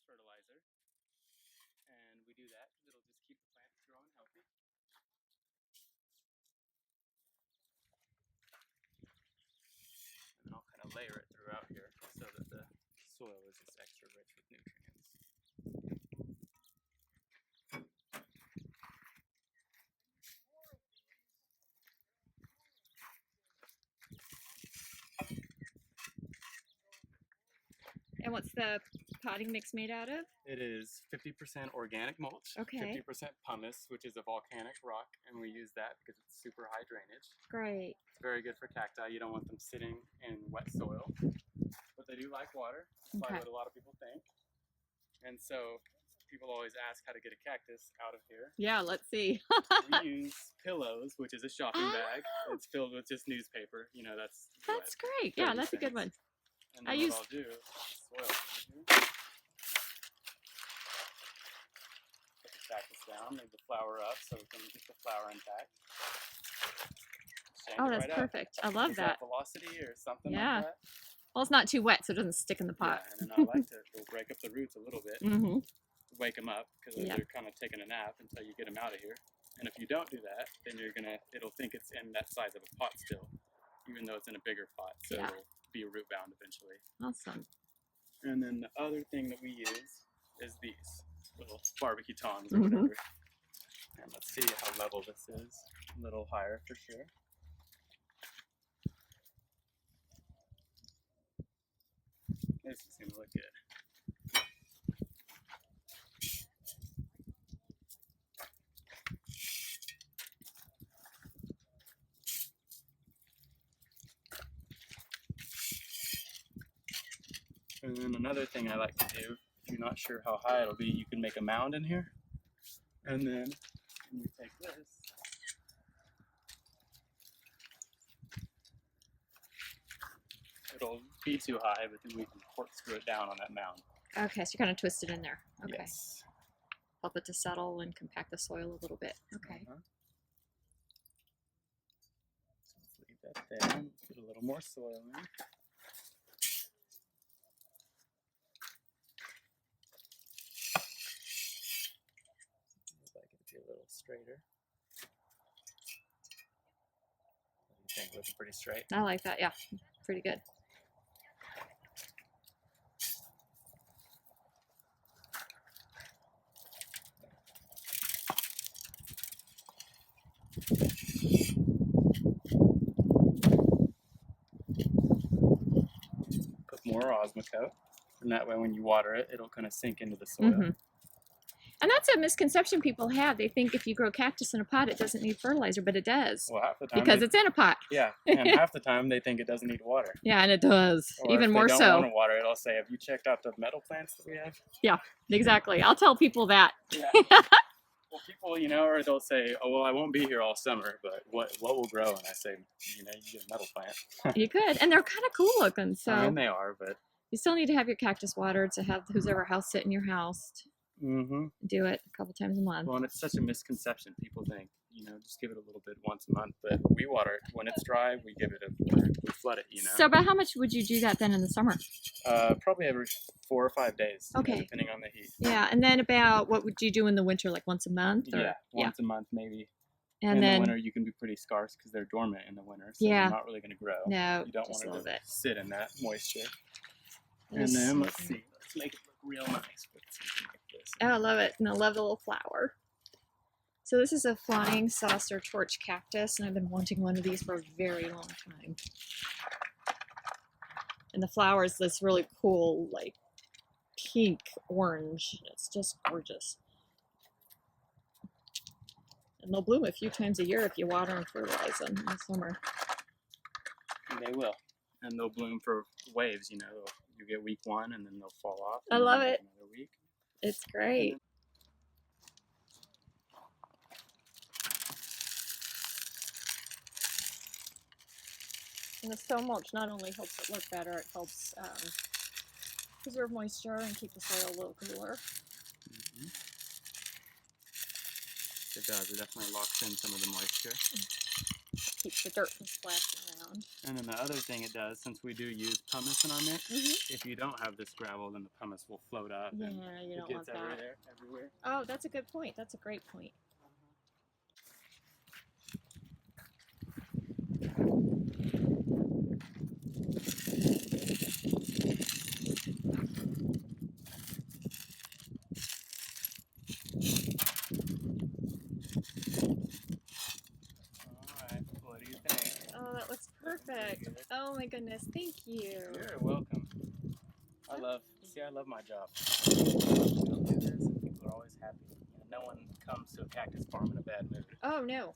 fertilizer. And we do that because it'll just keep the plants growing healthy. And then I'll kind of layer it throughout here so that the soil is just extra rich with nutrients. And what's the potting mix made out of? It is 50% organic mulch, Okay. 50% pumice, which is a volcanic rock, and we use that because it's super high drainage. Great. It's very good for cacti. You don't want them sitting in wet soil, but they do like water, despite what a lot of people think. And so people always ask how to get a cactus out of here. Yeah, let's see. We use pillows, which is a shopping bag. It's filled with just newspaper. You know, that's great. Yeah, that's a good one. And then what I'll do is soil it here. Put the cactus down, leave the flower up so we can get the flower intact. Oh, that's perfect. I love that. Velocity or something like that. Well, it's not too wet, so it doesn't stick in the pot. Yeah, and then I like to break up the roots a little bit to wake them up because they're kind of taking a nap until you get them out of here. And if you don't do that, then it'll think it's in that size of a pot still, even though it's in a bigger pot. So it'll be root bound eventually. Awesome. And then the other thing that we use is these little barbecue tongs or whatever. And let's see how level this is. A little higher for sure. This is going to look good. And then another thing I like to do, if you're not sure how high it'll be, you can make a mound in here. And then when you take this, it'll be too high, but then we can corkscrew it down on that mound. Okay, so you're kind of twist it in there. Okay. Yes. Help it to settle and compact the soil a little bit. Okay. So let's leave that there. Put a little more soil in. I'd like it to be a little straighter. What do you think? Looking pretty straight? I like that. Yeah, pretty good. Put more Osmocote, and that way when you water it, it'll kind of sink into the soil. And that's a misconception people have. They think if you grow cactus in a pot, it doesn't need fertilizer, but it does. Well, half the time because it's in a pot. Yeah, and half the time they think it doesn't need water. Yeah, and it does. Or even if more they so. don't want to water it, I'll say, have you checked out the metal plants that we have? Yeah, exactly. I'll tell people that. Yeah. Well, people, you know, or they'll say, oh, well, I won't be here all summer, but what will grow? And I say, you know, you get a metal plant. You could. And they're kind of cool looking. So I mean, they are, but you still need to have your cactus watered to have who's ever house sit in your house. Do it a couple times a month. Well, and it's such a misconception. People think, you know, just give it a little bit once a month, but we water it when it's dry. We give it we flood it, you know. So about how much would you do that then in the summer? Probably every 4 or 5 days. Okay. You know, depending on the heat. Yeah, and then about what would you do in the winter, like once a month? Or? Yeah, once a month maybe. And in then the winter, you can be pretty scarce because they're dormant in the winter, so they're not really going to grow. No, you don't just want a little to bit. sit in that moisture. And then let's see, let's make it look real nice with something like this. Oh, I love it, and I love the little flower. So this is a flying saucer torch cactus, and I've been wanting one of these for a very long time. And the flower is this really cool, like pink orange. It's just gorgeous. And they'll bloom a few times a year if you water and fertilize them in the summer. And they will. And they'll bloom for waves, you know. You get week 1 and then they'll fall off. I love it. Another week. It's great. And the stone mulch not only helps it look better, it helps preserve moisture and keep the soil a little cooler. It does. It definitely locks in some of the moisture. keeps the dirt from splashing around. And then the other thing it does, since we do use pumice in our mix, if you don't have this gravel, then the pumice will float up. Yeah, and you don't want that. everywhere. Oh, that's a good point. That's a great point. Alright, what do you think? Oh, that looks perfect. Oh my goodness, thank you. You're welcome. I love my job. We'll do this and people are always happy. No one comes to a cactus farm in a bad mood. Oh no.